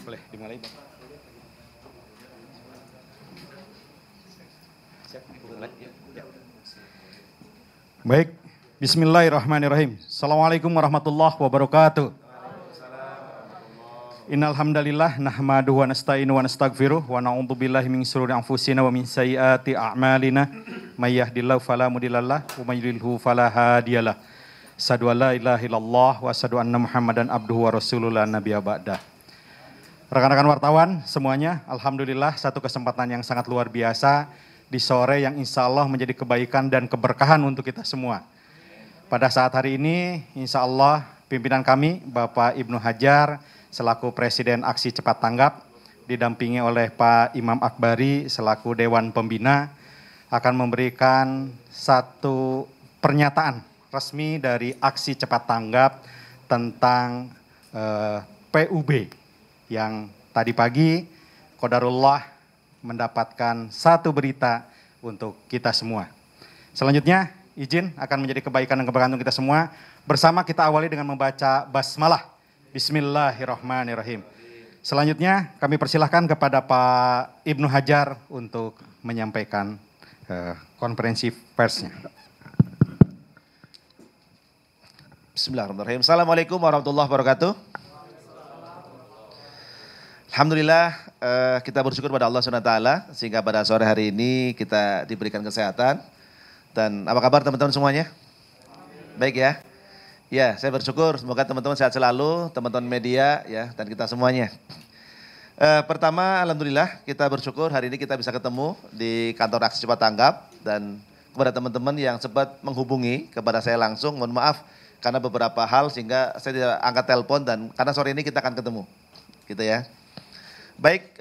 Boleh dimulai, Bang. Siap, mulai. Ya. Baik, bismillahirrahmanirrahim. Assalamualaikum warahmatullahi wabarakatuh. Innal hamdalillah nahmaduhu wa nasta'inu wa nastaghfiruh wa na'udzubillahi min shururi anfusina wa min sayyiati a'malina may yahdihillahu fala mudhillalah wa may yudhlilhu fala hadiyalah. Asyhadu an la ilaha illallah wa asyhadu anna Muhammadan abduhu wa rasuluhu la nabiyya ba'dah. Rekan-rekan wartawan semuanya, alhamdulillah satu kesempatan yang sangat luar biasa di sore yang insya Allah menjadi kebaikan dan keberkahan untuk kita semua. Pada saat hari ini, insya Allah pimpinan kami, Bapak Ibnu Hajar, selaku Presiden Aksi Cepat Tanggap, didampingi oleh Pak Imam Akbari, selaku Dewan Pembina, akan memberikan satu pernyataan resmi dari Aksi Cepat Tanggap tentang PUB. Yang tadi pagi qadarullah mendapatkan satu berita untuk kita semua. Selanjutnya izin akan menjadi kebaikan dan keberkahan untuk kita semua. Bersama kita awali dengan membaca basmalah. Bismillahirrahmanirrahim. Selanjutnya kami persilahkan kepada Pak Ibnu Hajar untuk menyampaikan konferensi persnya. Bismillahirrahmanirrahim. Assalamualaikum warahmatullahi wabarakatuh. Alhamdulillah kita bersyukur pada Allah SWT sehingga pada sore hari ini kita diberikan kesehatan. Dan apa kabar teman-teman semuanya? Baik ya. Ya, saya bersyukur semoga teman-teman sehat selalu, teman-teman media ya dan kita semuanya. Pertama alhamdulillah kita bersyukur hari ini kita bisa ketemu di kantor Aksi Cepat Tanggap dan kepada teman-teman yang sempat menghubungi kepada saya langsung, mohon maaf karena beberapa hal sehingga saya tidak angkat telepon dan karena sore ini kita akan ketemu. Gitu ya. Baik,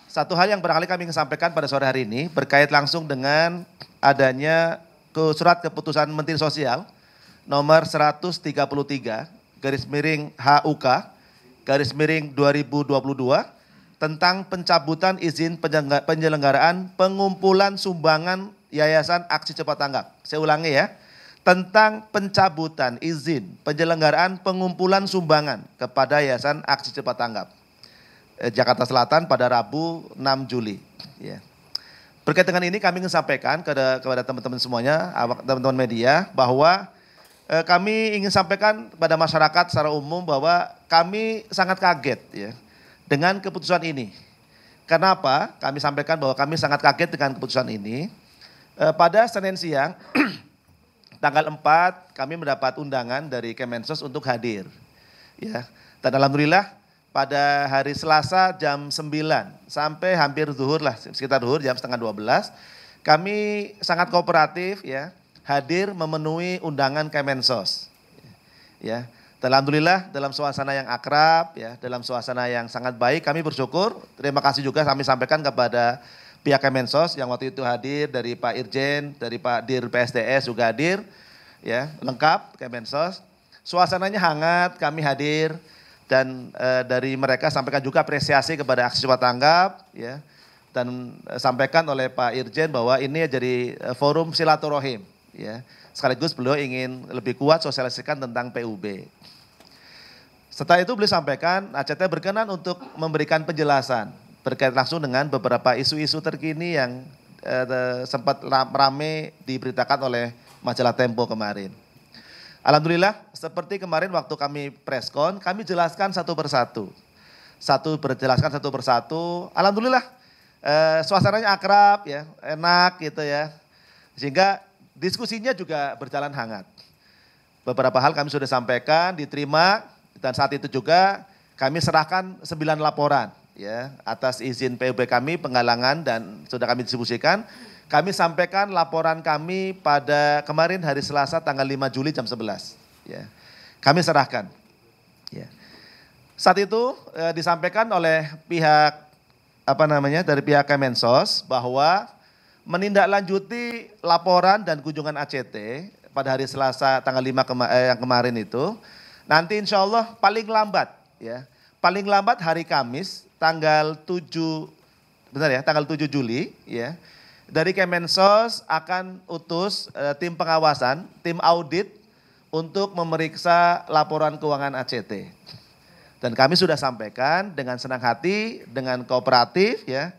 satu hal yang barangkali kami ingin sampaikan pada sore hari ini berkait langsung dengan adanya surat keputusan Menteri Sosial nomor 133 garis miring HUK garis miring 2022 tentang pencabutan izin penyelenggaraan pengumpulan sumbangan Yayasan Aksi Cepat Tanggap. Saya ulangi ya, tentang pencabutan izin penyelenggaraan pengumpulan sumbangan kepada Yayasan Aksi Cepat Tanggap. Jakarta Selatan pada Rabu 6 Juli. Ya. Berkait dengan ini kami ingin sampaikan kepada teman-teman semuanya, teman-teman media, bahwa kami ingin sampaikan kepada masyarakat secara umum bahwa kami sangat kaget ya dengan keputusan ini. Kenapa? Kami sampaikan bahwa kami sangat kaget dengan keputusan ini. Pada Senin siang, tanggal 4 kami mendapat undangan dari Kemensos untuk hadir. Ya. Dan alhamdulillah pada hari Selasa jam 9 sampai hampir zuhur lah, sekitar zuhur jam setengah 12, kami sangat kooperatif ya, hadir memenuhi undangan Kemensos. Ya, dan alhamdulillah dalam suasana yang akrab ya, dalam suasana yang sangat baik kami bersyukur. Terima kasih juga kami sampaikan kepada pihak Kemensos yang waktu itu hadir dari Pak Irjen, dari Pak Dir PSDS juga hadir ya, lengkap Kemensos. Suasananya hangat, kami hadir. Dan dari mereka sampaikan juga apresiasi kepada Aksi Cepat Tanggap ya, dan sampaikan oleh Pak Irjen bahwa ini jadi forum silaturahim ya, sekaligus beliau ingin lebih kuat sosialisasikan tentang PUB. Setelah itu beliau sampaikan ACT berkenan untuk memberikan penjelasan berkait langsung dengan beberapa isu-isu terkini yang sempat ramai diberitakan oleh majalah Tempo kemarin. Alhamdulillah seperti kemarin waktu kami preskon, kami jelaskan satu persatu. Berjelaskan satu persatu, alhamdulillah suasananya akrab ya, enak gitu ya. Sehingga diskusinya juga berjalan hangat. Beberapa hal kami sudah sampaikan, diterima dan saat itu juga kami serahkan 9 laporan ya atas izin PUB kami penggalangan dan sudah kami distribusikan. Kami sampaikan laporan kami pada kemarin hari Selasa tanggal 5 Juli jam 11. Ya. Kami serahkan. Ya. Saat itu disampaikan oleh pihak dari pihak Kemensos bahwa menindaklanjuti laporan dan kunjungan ACT pada hari Selasa tanggal 5 yang kemarin itu nanti insya Allah paling lambat hari Kamis tanggal 7 Juli ya. Dari Kemensos akan utus tim pengawasan, tim audit untuk memeriksa laporan keuangan ACT. Dan kami sudah sampaikan dengan senang hati, dengan kooperatif ya,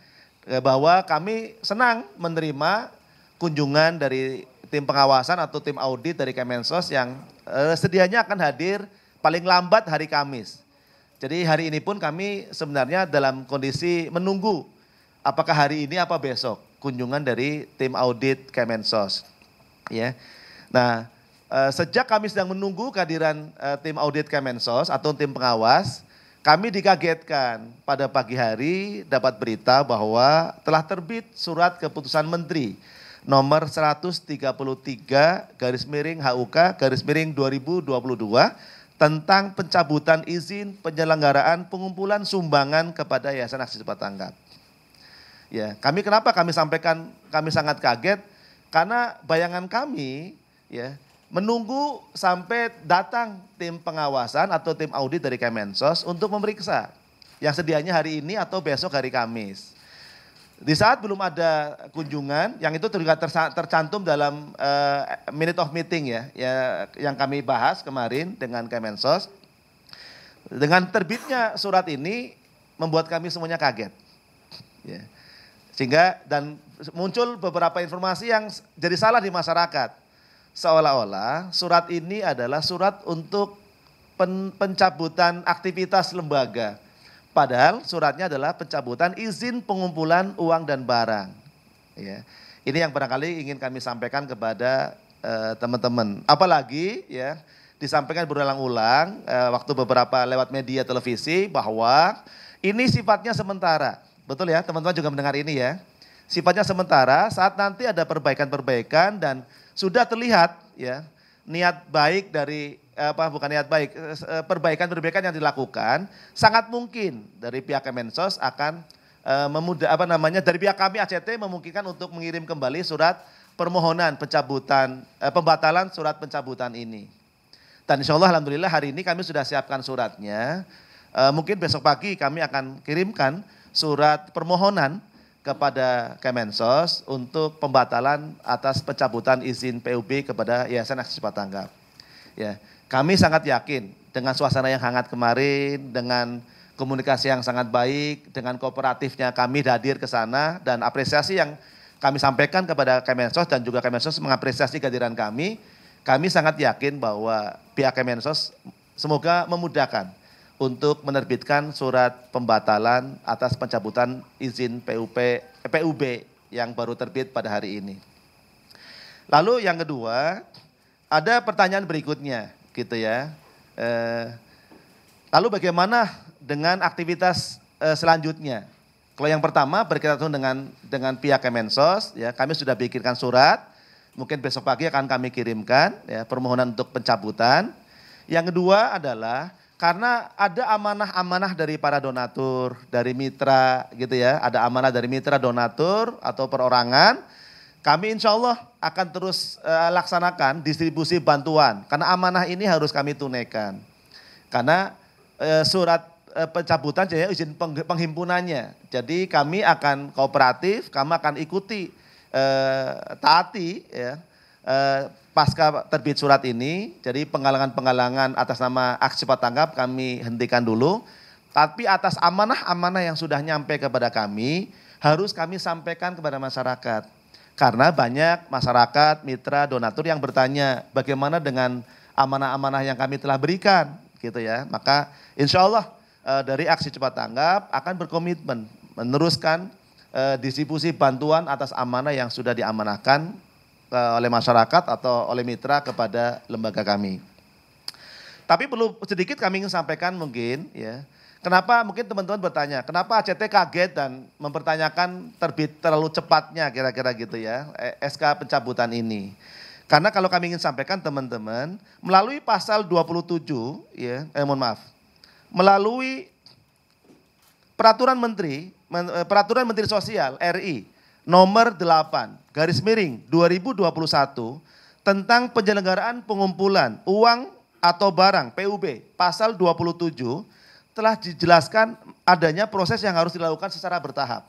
bahwa kami senang menerima kunjungan dari tim pengawasan atau tim audit dari Kemensos yang sedianya akan hadir paling lambat hari Kamis. Jadi hari ini pun kami sebenarnya dalam kondisi menunggu apakah hari ini apa besok kunjungan dari tim audit Kemensos. Ya. Nah, sejak kami sedang menunggu kehadiran tim audit Kemensos atau tim pengawas, kami dikagetkan pada pagi hari dapat berita bahwa telah terbit surat keputusan Menteri nomor 133 /HUK/2022 tentang pencabutan izin penyelenggaraan pengumpulan sumbangan kepada Yayasan Aksi Cepat Tanggap. Ya, kenapa kami sampaikan kami sangat kaget? Karena bayangan kami ya menunggu sampai datang tim pengawasan atau tim audit dari Kemensos untuk memeriksa yang sedianya hari ini atau besok hari Kamis. Di saat belum ada kunjungan, yang itu juga tercantum dalam minute of meeting ya yang kami bahas kemarin dengan Kemensos. Dengan terbitnya surat ini membuat kami semuanya kaget. Ya. Sehingga dan muncul beberapa informasi yang jadi salah di masyarakat. Seolah-olah surat ini adalah surat untuk pencabutan aktivitas lembaga. Padahal suratnya adalah pencabutan izin pengumpulan uang dan barang. Ya. Ini yang barangkali ingin kami sampaikan kepada teman-teman. Apalagi ya disampaikan berulang-ulang waktu beberapa lewat media televisi bahwa ini sifatnya sementara. Betul ya, teman-teman juga mendengar ini ya. Sifatnya sementara, saat nanti ada perbaikan-perbaikan dan sudah terlihat ya niat baik dari perbaikan-perbaikan yang dilakukan, sangat mungkin dari pihak Kemensos akan dari pihak kami ACT memungkinkan untuk mengirim kembali surat permohonan pembatalan surat pencabutan ini. Dan insya Allah alhamdulillah hari ini kami sudah siapkan suratnya. Mungkin besok pagi kami akan kirimkan surat permohonan kepada Kemensos untuk pembatalan atas pencabutan izin PUB kepada Yayasan Aksi Cepat Tanggap. Ya, kami sangat yakin dengan suasana yang hangat kemarin, dengan komunikasi yang sangat baik, dengan kooperatifnya kami hadir ke sana dan apresiasi yang kami sampaikan kepada Kemensos dan juga Kemensos mengapresiasi kehadiran kami sangat yakin bahwa pihak Kemensos semoga memudahkan untuk menerbitkan surat pembatalan atas pencabutan izin PUB yang baru terbit pada hari ini. Lalu yang kedua, ada pertanyaan berikutnya gitu ya. Lalu bagaimana dengan aktivitas selanjutnya? Kalau yang pertama berkaitan dengan pihak Kemensos, ya kami sudah bikinkan surat, mungkin besok pagi akan kami kirimkan ya permohonan untuk pencabutan. Yang kedua adalah karena ada amanah-amanah dari para donatur, dari mitra gitu ya, ada amanah dari mitra donatur atau perorangan, kami insya Allah akan terus laksanakan distribusi bantuan, karena amanah ini harus kami tunaikan. Karena surat pencabutan jadi izin penghimpunannya, jadi kami akan kooperatif, kami akan ikuti, taati ya, pasca terbit surat ini, jadi penggalangan-penggalangan atas nama Aksi Cepat Tanggap kami hentikan dulu. Tapi atas amanah-amanah yang sudah nyampe kepada kami, harus kami sampaikan kepada masyarakat. Karena banyak masyarakat, mitra, donatur yang bertanya, bagaimana dengan amanah-amanah yang kami telah berikan, gitu ya. Maka insya Allah dari Aksi Cepat Tanggap akan berkomitmen meneruskan distribusi bantuan atas amanah yang sudah diamanahkan oleh masyarakat atau oleh mitra kepada lembaga kami. Tapi perlu sedikit kami ingin sampaikan mungkin ya. Kenapa mungkin teman-teman bertanya, kenapa ACT kaget dan mempertanyakan terbit terlalu cepatnya kira-kira gitu ya SK pencabutan ini. Karena kalau kami ingin sampaikan teman-teman, melalui pasal 27 ya, melalui Peraturan Menteri Sosial RI nomor 8/2021 tentang penyelenggaraan pengumpulan uang atau barang PUB pasal 27 telah dijelaskan adanya proses yang harus dilakukan secara bertahap.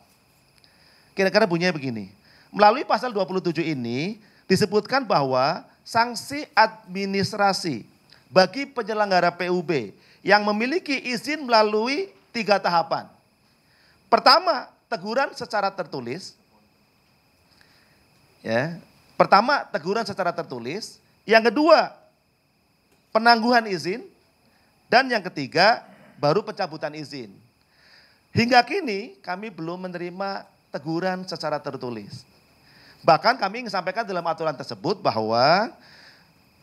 Kira-kira bunyinya begini. Melalui pasal 27 ini disebutkan bahwa sanksi administrasi bagi penyelenggara PUB yang memiliki izin melalui 3 tahapan. Pertama, teguran secara tertulis. Ya. Pertama, teguran secara tertulis. Yang kedua, penangguhan izin. Dan yang ketiga, baru pencabutan izin. Hingga kini kami belum menerima teguran secara tertulis. Bahkan kami ingin sampaikan dalam aturan tersebut bahwa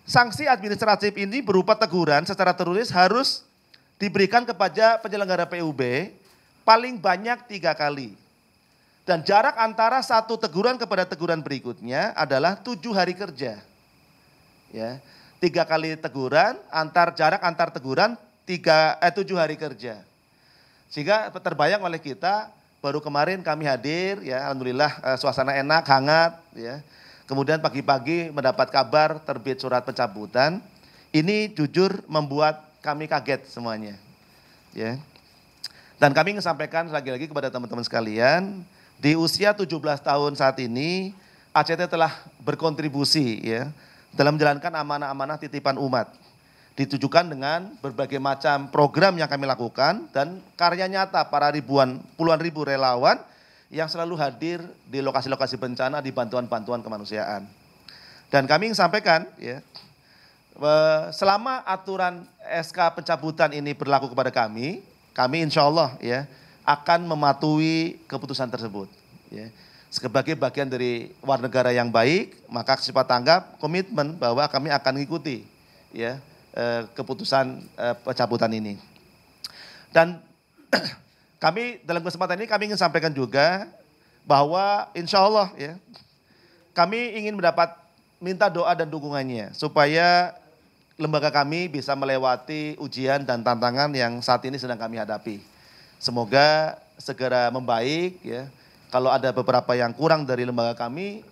sanksi administratif ini berupa teguran secara tertulis harus diberikan kepada penyelenggara PUB paling banyak 3 kali. Dan jarak antara satu teguran kepada teguran berikutnya adalah 7 hari kerja. Ya, 3 kali teguran, jarak antar teguran 7 hari kerja. Sehingga terbayang oleh kita, baru kemarin kami hadir, ya alhamdulillah suasana enak, hangat, ya. Kemudian pagi-pagi mendapat kabar terbit surat pencabutan. Ini jujur membuat kami kaget semuanya. Ya. Dan kami ingin sampaikan lagi-lagi kepada teman-teman sekalian, di usia 17 tahun saat ini, ACT telah berkontribusi ya dalam menjalankan amanah-amanah titipan umat. Ditujukan dengan berbagai macam program yang kami lakukan dan karya nyata para puluhan ribu relawan yang selalu hadir di lokasi-lokasi bencana di bantuan-bantuan kemanusiaan. Dan kami ingin sampaikan ya, selama aturan SK pencabutan ini berlaku kepada kami insya Allah ya akan mematuhi keputusan tersebut. Ya. Sebagai bagian dari warga negara yang baik, maka sifat tanggap komitmen bahwa kami akan mengikuti ya keputusan pencabutan ini. Dan kami dalam kesempatan ini kami ingin sampaikan juga bahwa insya Allah ya kami ingin minta doa dan dukungannya supaya lembaga kami bisa melewati ujian dan tantangan yang saat ini sedang kami hadapi. Semoga segera membaik ya. Kalau ada beberapa yang kurang dari lembaga kami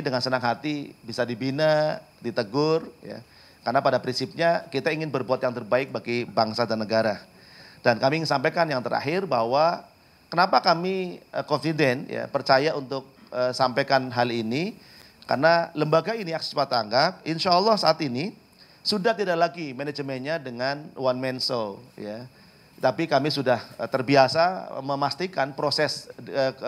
dengan senang hati bisa dibina, ditegur ya. Karena pada prinsipnya kita ingin berbuat yang terbaik bagi bangsa dan negara. Dan kami ingin sampaikan yang terakhir bahwa kenapa kami confident ya percaya untuk sampaikan hal ini. Karena lembaga ini Aksi Cepat Tanggap insya Allah saat ini sudah tidak lagi manajemennya dengan one man show ya. Tapi kami sudah terbiasa memastikan proses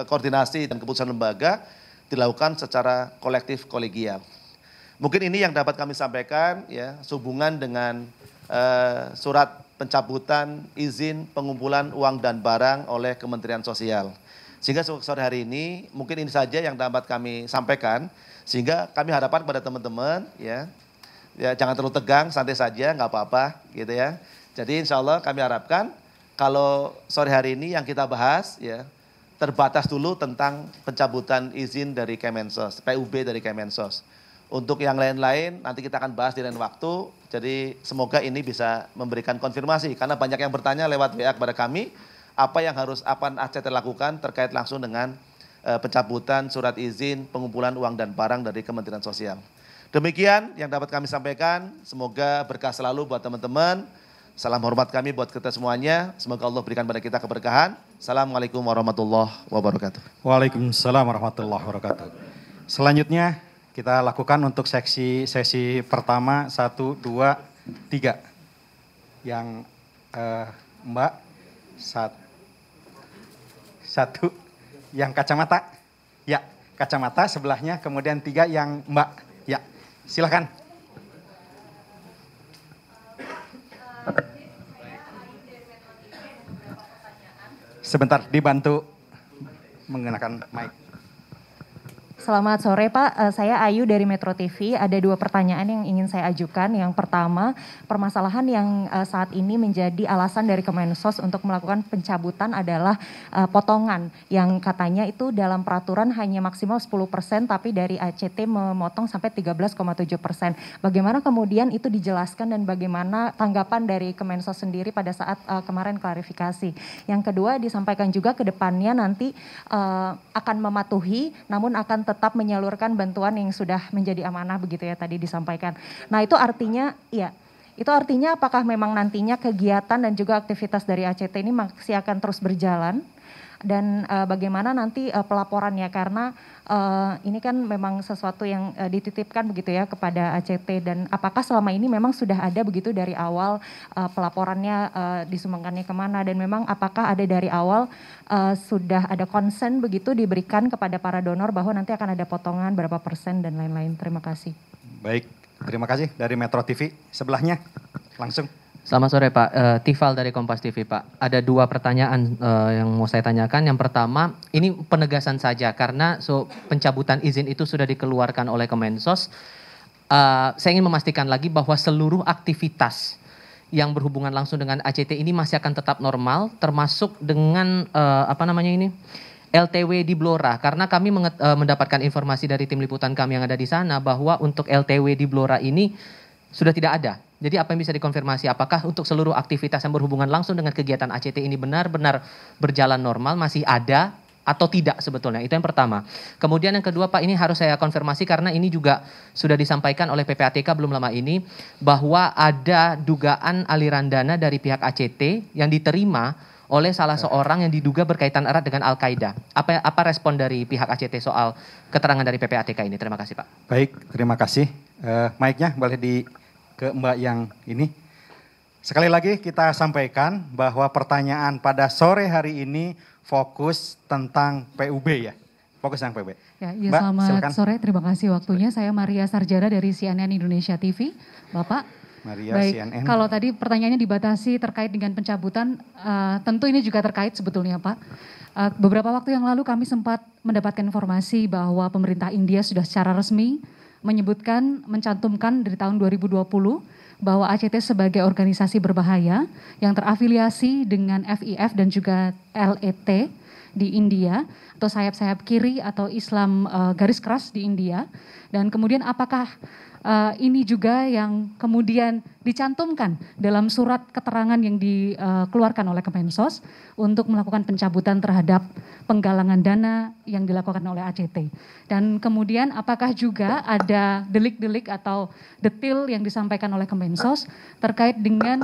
koordinasi dan keputusan lembaga dilakukan secara kolektif kolegial. Mungkin ini yang dapat kami sampaikan ya, sehubungan dengan surat pencabutan izin pengumpulan uang dan barang oleh Kementerian Sosial. Sehingga sore hari ini mungkin ini saja yang dapat kami sampaikan. Sehingga kami harapkan kepada teman-teman ya jangan terlalu tegang, santai saja, nggak apa-apa gitu ya. Jadi insya Allah kami harapkan kalau sore hari ini yang kita bahas ya terbatas dulu tentang pencabutan izin dari Kemensos, PUB dari Kemensos. Untuk yang lain-lain nanti kita akan bahas di lain waktu. Jadi semoga ini bisa memberikan konfirmasi karena banyak yang bertanya lewat WA kepada kami apa yang harus ACT lakukan terkait langsung dengan pencabutan surat izin pengumpulan uang dan barang dari Kementerian Sosial. Demikian yang dapat kami sampaikan. Semoga berkah selalu buat teman-teman. Salam hormat kami buat kita semuanya. Semoga Allah berikan pada kita keberkahan. Assalamualaikum warahmatullahi wabarakatuh. Waalaikumsalam warahmatullahi wabarakatuh. Selanjutnya kita lakukan untuk sesi pertama 1, 2, 3. Yang Mbak satu yang kacamata. Ya, kacamata sebelahnya kemudian 3 yang Mbak. Ya, silakan. Sebentar dibantu menggunakan mic. Selamat sore Pak, saya Ayu dari Metro TV. Ada 2 pertanyaan yang ingin saya ajukan. Yang pertama, permasalahan yang saat ini menjadi alasan dari Kemensos untuk melakukan pencabutan adalah potongan. Yang katanya itu dalam peraturan hanya maksimal 10%, tapi dari ACT memotong sampai 13,7%. Bagaimana kemudian itu dijelaskan dan bagaimana tanggapan dari Kemensos sendiri pada saat kemarin klarifikasi. Yang kedua, disampaikan juga ke depannya nanti akan mematuhi, namun akan tetap menyalurkan bantuan yang sudah menjadi amanah begitu ya tadi disampaikan. Nah itu artinya apakah memang nantinya kegiatan dan juga aktivitas dari ACT ini masih akan terus berjalan Dan bagaimana nanti pelaporannya, karena ini kan memang sesuatu yang dititipkan begitu ya kepada ACT, dan apakah selama ini memang sudah ada begitu dari awal pelaporannya disumbangkannya kemana, dan memang apakah ada dari awal sudah ada konsen begitu diberikan kepada para donor bahwa nanti akan ada potongan berapa persen dan lain-lain. Terima kasih. Baik, terima kasih dari Metro TV. Sebelahnya langsung. Selamat sore Pak, Tifal dari Kompas TV Pak. Ada 2 pertanyaan yang mau saya tanyakan. Yang pertama, ini penegasan saja karena pencabutan izin itu sudah dikeluarkan oleh Kemensos. Saya ingin memastikan lagi bahwa seluruh aktivitas yang berhubungan langsung dengan ACT ini masih akan tetap normal, termasuk dengan LTW di Blora. Karena kami mendapatkan informasi dari tim liputan kami yang ada di sana bahwa untuk LTW di Blora ini sudah tidak ada. Jadi apa yang bisa dikonfirmasi, apakah untuk seluruh aktivitas yang berhubungan langsung dengan kegiatan ACT ini benar-benar berjalan normal, masih ada atau tidak sebetulnya? Itu yang pertama. Kemudian yang kedua Pak, ini harus saya konfirmasi karena ini juga sudah disampaikan oleh PPATK belum lama ini, bahwa ada dugaan aliran dana dari pihak ACT yang diterima oleh salah seorang yang diduga berkaitan erat dengan Al-Qaeda. Apa respon dari pihak ACT soal keterangan dari PPATK ini? Terima kasih Pak. Baik, terima kasih. Mic-nya boleh ke Mbak yang ini. Sekali lagi kita sampaikan bahwa pertanyaan pada sore hari ini fokus tentang PUB ya. Fokus tentang PUB. Ya, Mbak, selamat silakan. sore, terima kasih waktunya. Saya Maria Sarjana dari CNN Indonesia TV. Bapak. Maria, Baik, CNN. kalau tadi pertanyaannya dibatasi terkait dengan pencabutan, tentu ini juga terkait sebetulnya Pak. Beberapa waktu yang lalu kami sempat mendapatkan informasi bahwa pemerintah India sudah secara resmi mencantumkan dari tahun 2020 bahwa ACT sebagai organisasi berbahaya yang terafiliasi dengan FIF dan juga LET di India atau sayap-sayap kiri atau Islam garis keras di India. Dan kemudian apakah ini juga yang kemudian dicantumkan dalam surat keterangan yang dikeluarkan oleh Kemensos untuk melakukan pencabutan terhadap penggalangan dana yang dilakukan oleh ACT. Dan kemudian apakah juga ada delik-delik atau detil yang disampaikan oleh Kemensos terkait dengan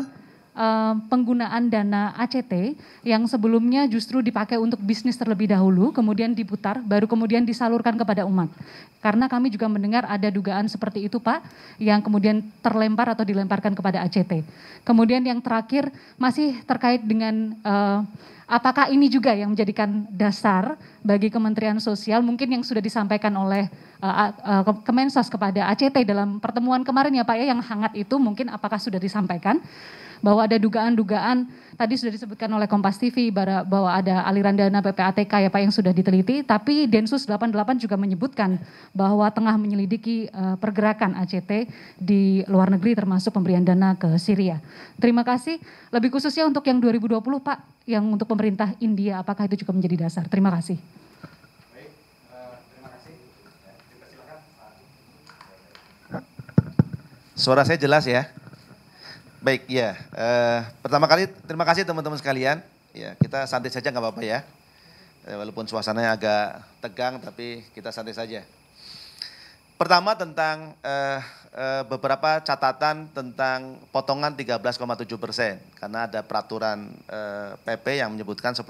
penggunaan dana ACT yang sebelumnya justru dipakai untuk bisnis terlebih dahulu, kemudian diputar, baru kemudian disalurkan kepada umat. Karena kami juga mendengar ada dugaan seperti itu Pak, yang kemudian terlempar atau dilemparkan kepada ACT. Kemudian yang terakhir masih terkait dengan apakah ini juga yang menjadikan dasar bagi Kementerian Sosial, mungkin yang sudah disampaikan oleh Kemensos kepada ACT dalam pertemuan kemarin ya Pak ya, yang hangat itu mungkin apakah sudah disampaikan bahwa ada dugaan-dugaan, tadi sudah disebutkan oleh Kompas TV bahwa ada aliran dana PPATK ya Pak yang sudah diteliti, tapi Densus 88 juga menyebutkan bahwa tengah menyelidiki pergerakan ACT di luar negeri termasuk pemberian dana ke Syria. Terima kasih, lebih khususnya untuk yang 2020 Pak, yang untuk pemerintah India, apakah itu juga menjadi dasar? Terima kasih. Suara saya jelas ya? Baik ya, pertama kali terima kasih teman-teman sekalian. Ya, kita santai saja nggak apa-apa ya. Walaupun suasananya agak tegang tapi kita santai saja. Pertama tentang beberapa catatan tentang potongan 13,7% karena ada peraturan PP yang menyebutkan 10%.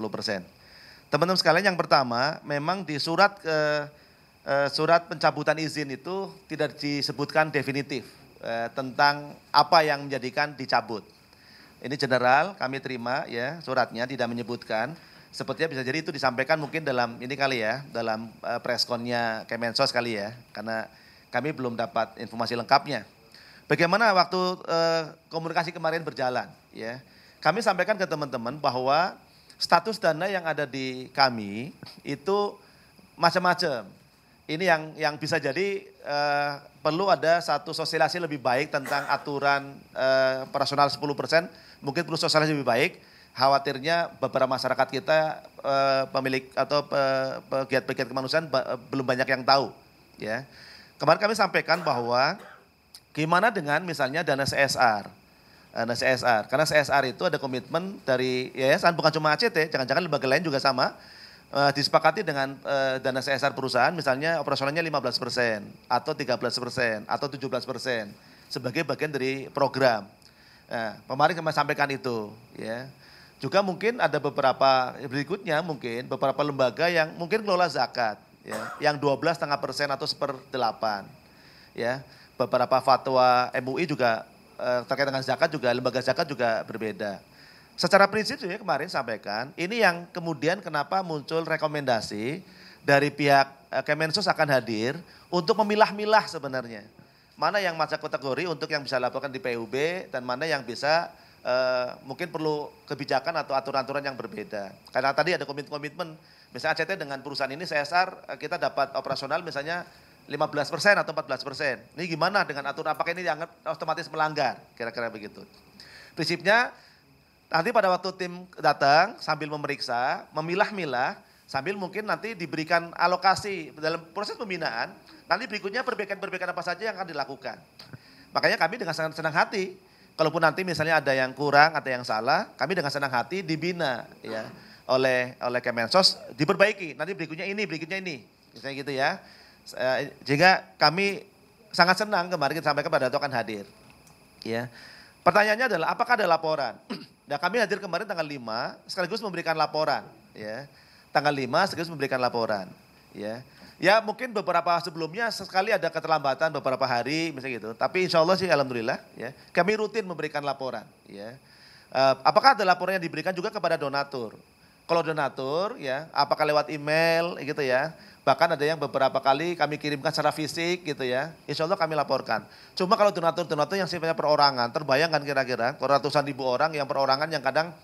Teman-teman sekalian, yang pertama memang di surat pencabutan izin itu tidak disebutkan definitif tentang apa yang menjadikan dicabut. Ini general, kami terima ya suratnya, tidak menyebutkan. Sepertinya bisa jadi itu disampaikan mungkin dalam ini kali ya, dalam pressconnya Kemensos kali ya, karena kami belum dapat informasi lengkapnya. Bagaimana waktu komunikasi kemarin berjalan ya, kami sampaikan ke teman-teman bahwa status dana yang ada di kami itu macam-macam. Ini yang bisa jadi perlu ada satu sosialisasi lebih baik tentang aturan operasional 10%, mungkin perlu sosialisasi lebih baik. Khawatirnya beberapa masyarakat kita pemilik atau pegiat-pegiat kemanusiaan belum banyak yang tahu. Ya, kemarin kami sampaikan bahwa gimana dengan misalnya dana CSR. Dana CSR, karena CSR itu ada komitmen dari yayasan, bukan cuma ACT, jangan-jangan lembaga lain juga sama. Disepakati dengan dana CSR perusahaan misalnya operasionalnya 15% atau 13% atau 17% sebagai bagian dari program. Nah, kemarin kami sampaikan itu ya. Juga mungkin ada beberapa berikutnya mungkin beberapa lembaga yang mungkin kelola zakat ya, yang 12,5% atau 1/8 ya. Beberapa fatwa MUI juga terkait dengan zakat juga lembaga zakat juga berbeda. Secara prinsip saya kemarin sampaikan, ini yang kemudian kenapa muncul rekomendasi dari pihak Kemensos akan hadir untuk memilah-milah sebenarnya. Mana yang masuk kategori untuk yang bisa laporkan di PUB dan mana yang bisa mungkin perlu kebijakan atau aturan-aturan yang berbeda. Karena tadi ada komitmen, misalnya ACT dengan perusahaan ini CSR kita dapat operasional misalnya 15% atau 14%. Ini gimana dengan aturan, apakah ini dianggap otomatis melanggar? Kira-kira begitu. Prinsipnya nanti pada waktu tim datang sambil memeriksa, memilah-milah, sambil mungkin nanti diberikan alokasi dalam proses pembinaan, nanti berikutnya perbaikan-perbaikan apa saja yang akan dilakukan. Makanya kami dengan sangat senang hati, kalaupun nanti misalnya ada yang kurang, ada yang salah, kami dengan senang hati dibina ya oleh Kemensos, diperbaiki, nanti berikutnya ini, misalnya gitu ya. Sehingga kami sangat senang kemarin kita sampaikan pada waktu akan hadir. Ya. Pertanyaannya adalah apakah ada laporan? Nah, kami hadir kemarin tanggal 5 sekaligus memberikan laporan ya. Tanggal 5 sekaligus memberikan laporan ya. Ya mungkin beberapa sebelumnya sekali ada keterlambatan beberapa hari misalnya gitu. Tapi insya Allah sih alhamdulillah ya. Kami rutin memberikan laporan ya. Apakah ada laporan yang diberikan juga kepada donatur? Kalau donatur ya apakah lewat email gitu ya. Bahkan ada yang beberapa kali kami kirimkan secara fisik gitu ya. Insya Allah kami laporkan. Cuma kalau donatur-donatur yang sifatnya perorangan, terbayangkan kira-kira ratusan ribu orang yang perorangan yang kadang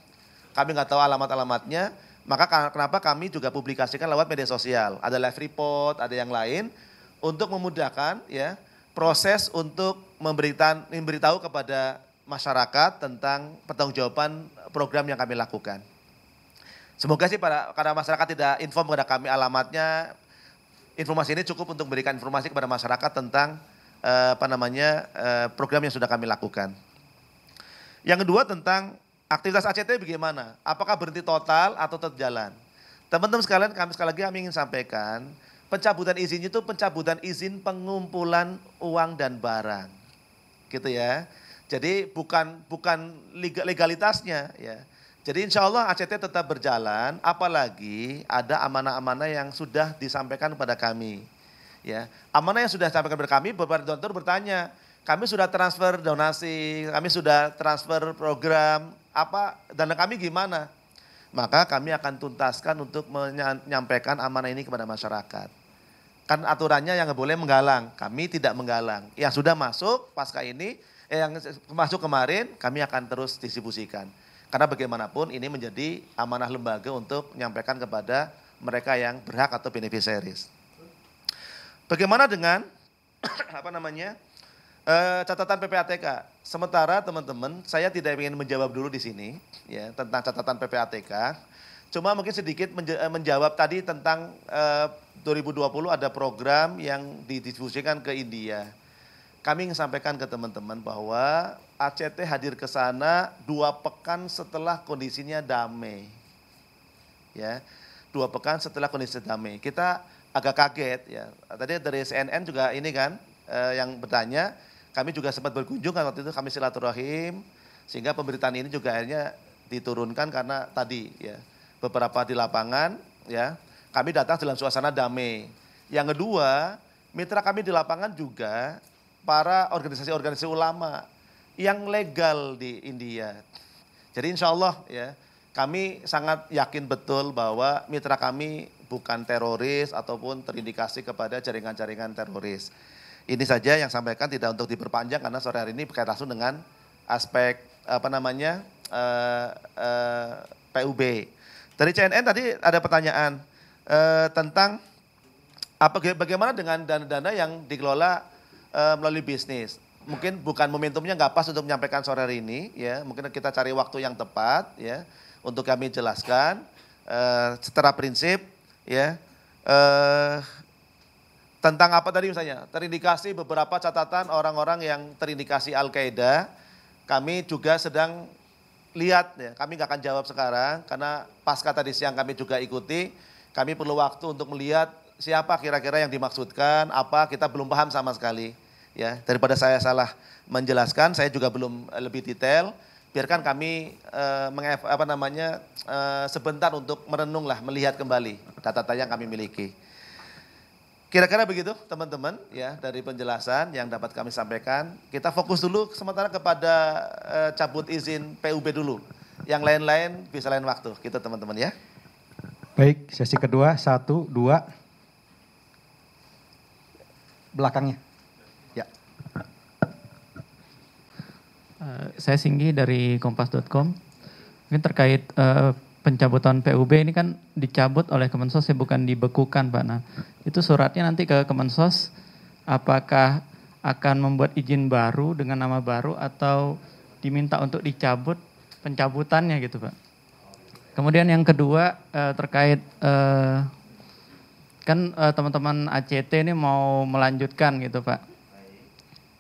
kami nggak tahu alamat-alamatnya. Maka kenapa kami juga publikasikan lewat media sosial. Ada live report, ada yang lain. Untuk memudahkan ya proses untuk memberitahu kepada masyarakat tentang pertanggungjawaban program yang kami lakukan. Semoga sih karena masyarakat tidak inform kepada kami alamatnya, informasi ini cukup untuk memberikan informasi kepada masyarakat tentang program yang sudah kami lakukan. Yang kedua tentang aktivitas ACT bagaimana? Apakah berhenti total atau tetap jalan? Teman-teman sekalian, sekali lagi kami ingin sampaikan, pencabutan izin itu pencabutan izin pengumpulan uang dan barang. Gitu ya. Jadi bukan legalitasnya ya. Jadi insya Allah ACT tetap berjalan, apalagi ada amanah-amanah yang sudah disampaikan kepada kami. Ya, amanah yang sudah disampaikan kepada kami, beberapa donatur bertanya, kami sudah transfer donasi, kami sudah transfer program, dana kami gimana? Maka kami akan tuntaskan untuk menyampaikan amanah ini kepada masyarakat. Kan aturannya yang nggak boleh menggalang, kami tidak menggalang. Yang sudah masuk pasca ini, yang masuk kemarin, kami akan terus distribusikan. Karena bagaimanapun ini menjadi amanah lembaga untuk menyampaikan kepada mereka yang berhak atau beneficiaries. Bagaimana dengan catatan PPATK? Sementara teman-teman, saya tidak ingin menjawab dulu di sini ya tentang catatan PPATK. Cuma mungkin sedikit menjawab tadi tentang 2020 ada program yang didistribusikan ke India. Kami ingin sampaikan ke teman-teman bahwa ACT hadir ke sana 2 pekan setelah kondisinya damai. Ya, 2 pekan setelah kondisi damai. Kita agak kaget ya. Tadi dari CNN juga ini kan yang bertanya, kami juga sempat berkunjung kan waktu itu kami silaturahim sehingga pemberitaan ini juga akhirnya diturunkan karena tadi ya beberapa di lapangan ya kami datang dalam suasana damai. Yang kedua, mitra kami di lapangan juga para organisasi-organisasi ulama yang legal di India. Jadi insya Allah ya kami sangat yakin betul bahwa mitra kami bukan teroris ataupun terindikasi kepada jaringan-jaringan teroris. Ini saja yang sampaikan tidak untuk diperpanjang karena sore hari ini berkaitan langsung dengan aspek PUB. Dari CNN tadi ada pertanyaan tentang bagaimana dengan dana-dana yang dikelola melalui bisnis. Mungkin bukan momentumnya nggak pas untuk menyampaikan sore hari ini, ya. Mungkin kita cari waktu yang tepat, ya, untuk kami jelaskan secara prinsip, ya, tentang apa tadi misalnya terindikasi beberapa catatan orang-orang yang terindikasi Al-Qaeda. Kami juga sedang lihat, ya. Kami nggak akan jawab sekarang karena pasca tadi siang kami juga ikuti. Kami perlu waktu untuk melihat siapa kira-kira yang dimaksudkan, apa kita belum paham sama sekali. Ya, daripada saya salah menjelaskan, saya juga belum lebih detail. biarkan kami sebentar untuk merenunglah, melihat kembali data-data yang kami miliki. Kira-kira begitu teman-teman ya dari penjelasan yang dapat kami sampaikan. Kita fokus dulu sementara kepada cabut izin PUB dulu. Yang lain-lain bisa lain waktu gitu teman-teman ya. Baik, sesi kedua, 1, 2. Belakangnya. Ya. Saya Singgi dari kompas.com. Ini terkait pencabutan PUB ini kan dicabut oleh Kemensos ya, bukan dibekukan Pak. Nah, itu suratnya nanti ke Kemensos apakah akan membuat izin baru dengan nama baru atau diminta untuk dicabut pencabutannya gitu Pak. Kemudian yang kedua terkait teman-teman ACT ini mau melanjutkan gitu Pak.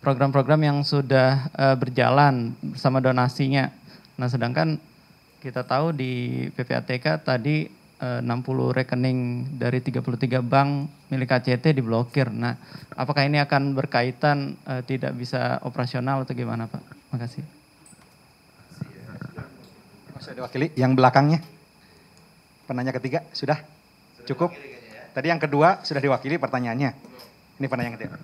Program-program yang sudah berjalan bersama donasinya. Nah, sedangkan kita tahu di PPATK tadi 60 rekening dari 33 bank milik ACT diblokir. Nah, apakah ini akan berkaitan tidak bisa operasional atau gimana Pak? Makasih. Masih diwakili yang belakangnya. Penanya ketiga sudah? Cukup? Tadi yang kedua sudah diwakili pertanyaannya. Ini penanya ketiga.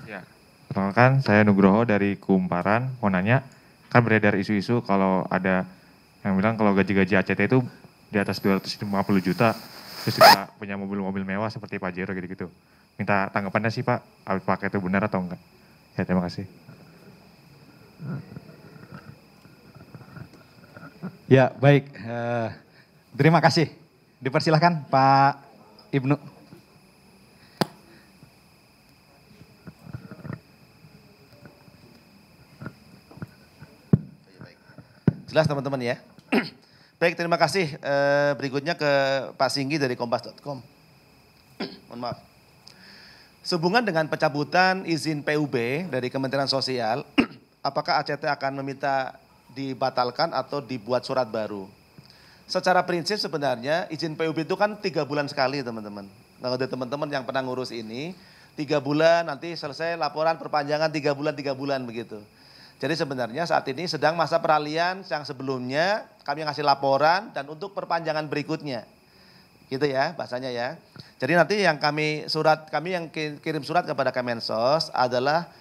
Ya, perkenalkan saya Nugroho dari Kumparan. Mau nanya, kan beredar isu-isu kalau ada yang bilang kalau gaji-gaji ACT itu di atas 250 juta, terus juga punya mobil-mobil mewah seperti Pajero gitu-gitu. Minta tanggapannya sih Pak, apakah itu benar atau enggak? Ya, terima kasih. Ya, baik. Terima kasih. Dipersilahkan Pak Ibnu. Jelas teman-teman ya. Baik, terima kasih. Berikutnya ke Pak Singgi dari kompas.com. Mohon maaf. Sehubungan dengan pencabutan izin PUB dari Kementerian Sosial, apakah ACT akan meminta dibatalkan atau dibuat surat baru? Secara prinsip sebenarnya izin PUB itu kan 3 bulan sekali teman-teman. Nah, ada teman-teman yang pernah ngurus ini, 3 bulan nanti selesai laporan perpanjangan 3 bulan begitu. Jadi sebenarnya saat ini sedang masa peralihan yang sebelumnya kami ngasih laporan dan untuk perpanjangan berikutnya. Gitu ya bahasanya ya. Jadi nanti yang kami yang kirim surat kepada Kemensos adalah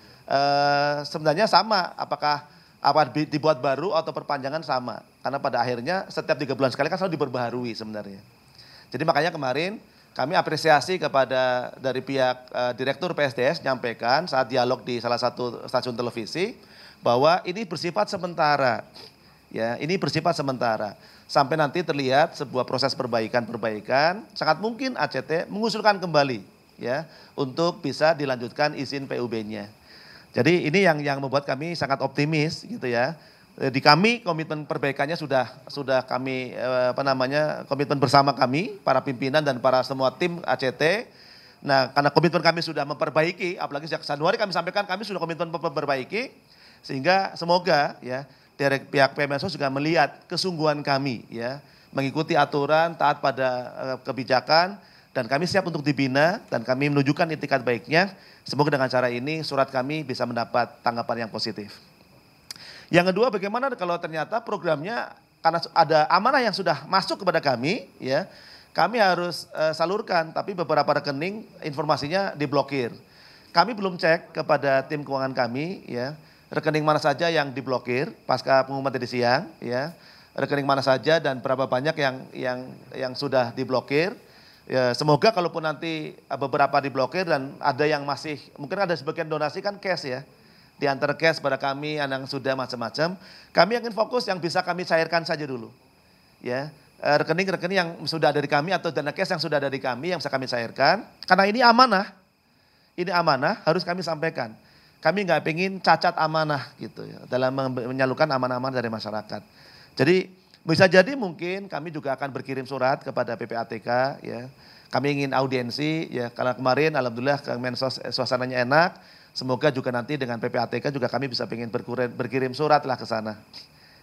sebenarnya sama apakah dibuat baru atau perpanjangan sama. Karena pada akhirnya setiap 3 bulan sekali kan selalu diperbaharui sebenarnya. Jadi makanya kemarin kami apresiasi kepada dari pihak Direktur PSDS nyampaikan saat dialog di salah satu stasiun televisi bahwa ini bersifat sementara. Ya, ini bersifat sementara. Sampai nanti terlihat sebuah proses perbaikan, sangat mungkin ACT mengusulkan kembali ya untuk bisa dilanjutkan izin PUB-nya. Jadi ini yang membuat kami sangat optimis gitu ya. Di kami komitmen perbaikannya sudah kami komitmen bersama kami para pimpinan dan para semua tim ACT. Nah, karena komitmen kami sudah memperbaiki, apalagi sejak Januari kami sampaikan kami sudah komitmen memperbaiki, sehingga semoga ya dari pihak Kemensos juga melihat kesungguhan kami ya mengikuti aturan, taat pada kebijakan, dan kami siap untuk dibina dan kami menunjukkan itikat baiknya. Semoga dengan cara ini surat kami bisa mendapat tanggapan yang positif. Yang kedua, bagaimana kalau ternyata programnya karena ada amanah yang sudah masuk kepada kami ya, kami harus salurkan, tapi beberapa rekening informasinya diblokir. Kami belum cek kepada tim keuangan kami ya, rekening mana saja yang diblokir pasca pengumuman tadi siang ya, rekening mana saja dan berapa banyak yang sudah diblokir. Ya, semoga kalaupun nanti beberapa diblokir dan ada yang masih, mungkin ada sebagian donasi kan cash ya, di antara cash pada kami yang sudah macam-macam, kami ingin fokus yang bisa kami cairkan saja dulu. Ya, rekening-rekening yang sudah ada di kami atau dana cash yang sudah ada di kami yang bisa kami cairkan, karena ini amanah harus kami sampaikan. Kami nggak pengen cacat amanah gitu ya, dalam menyalurkan amanah-amanah dari masyarakat. Jadi bisa jadi mungkin kami juga akan berkirim surat kepada PPATK ya. Kami ingin audiensi ya, karena kemarin alhamdulillah Kemensos suasananya enak. Semoga juga nanti dengan PPATK juga kami bisa pengen berkirim surat lah ke sana.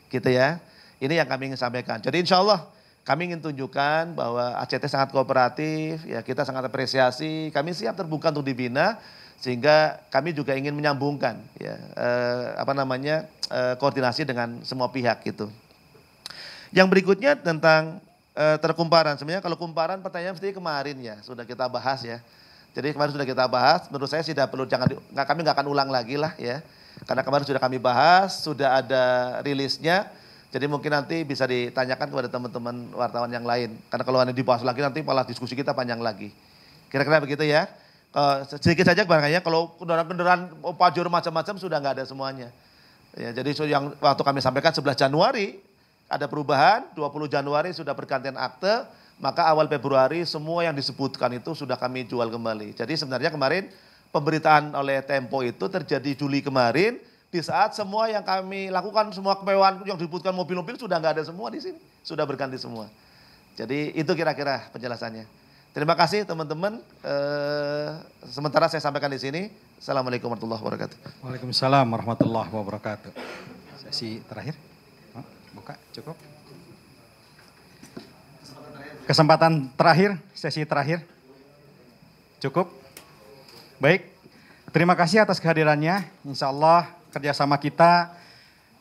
Gitu ya. Ini yang kami ingin sampaikan. Jadi insya Allah kami ingin tunjukkan bahwa ACT sangat kooperatif, ya kita sangat apresiasi, kami siap terbuka untuk dibina. Sehingga kami juga ingin menyambungkan ya koordinasi dengan semua pihak gitu. Yang berikutnya tentang terkumparan. Sebenarnya kalau kumparan pertanyaan mesti kemarin ya sudah kita bahas ya. Jadi kemarin sudah kita bahas, menurut saya tidak perlu kami nggak akan ulang lagi lah ya. Karena kemarin sudah kami bahas, sudah ada rilisnya. Jadi mungkin nanti bisa ditanyakan kepada teman-teman wartawan yang lain. Karena kalau ini dibahas lagi nanti malah diskusi kita panjang lagi. Kira-kira begitu ya. Sedikit saja barangkali kalau kendaraan-kendaraan Pajero macam-macam sudah nggak ada semuanya. Ya, jadi yang waktu kami sampaikan 11 Januari ada perubahan, 20 Januari sudah pergantian akte. Maka awal Februari semua yang disebutkan itu sudah kami jual kembali. Jadi sebenarnya kemarin pemberitaan oleh Tempo itu terjadi Juli kemarin. Di saat semua yang kami lakukan, semua kemewahan yang disebutkan mobil-mobil sudah nggak ada semua di sini. Sudah berganti semua. Jadi itu kira-kira penjelasannya. Terima kasih teman-teman. Sementara saya sampaikan di sini. Assalamualaikum warahmatullahi wabarakatuh. Waalaikumsalam warahmatullahi wabarakatuh. Sesi terakhir. Buka, cukup. Kesempatan terakhir, sesi terakhir. Cukup. Baik, terima kasih atas kehadirannya. Insya Allah kerjasama kita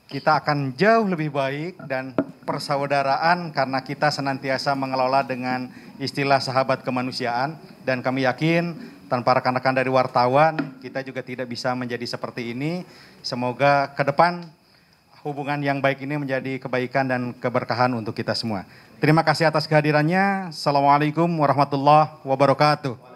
akan jauh lebih baik dan persaudaraan karena kita senantiasa mengelola dengan istilah sahabat kemanusiaan. Dan kami yakin tanpa rekan-rekan dari wartawan, kita juga tidak bisa menjadi seperti ini. Semoga ke depan hubungan yang baik ini menjadi kebaikan dan keberkahan untuk kita semua. Terima kasih atas kehadirannya. Assalamualaikum warahmatullahi wabarakatuh.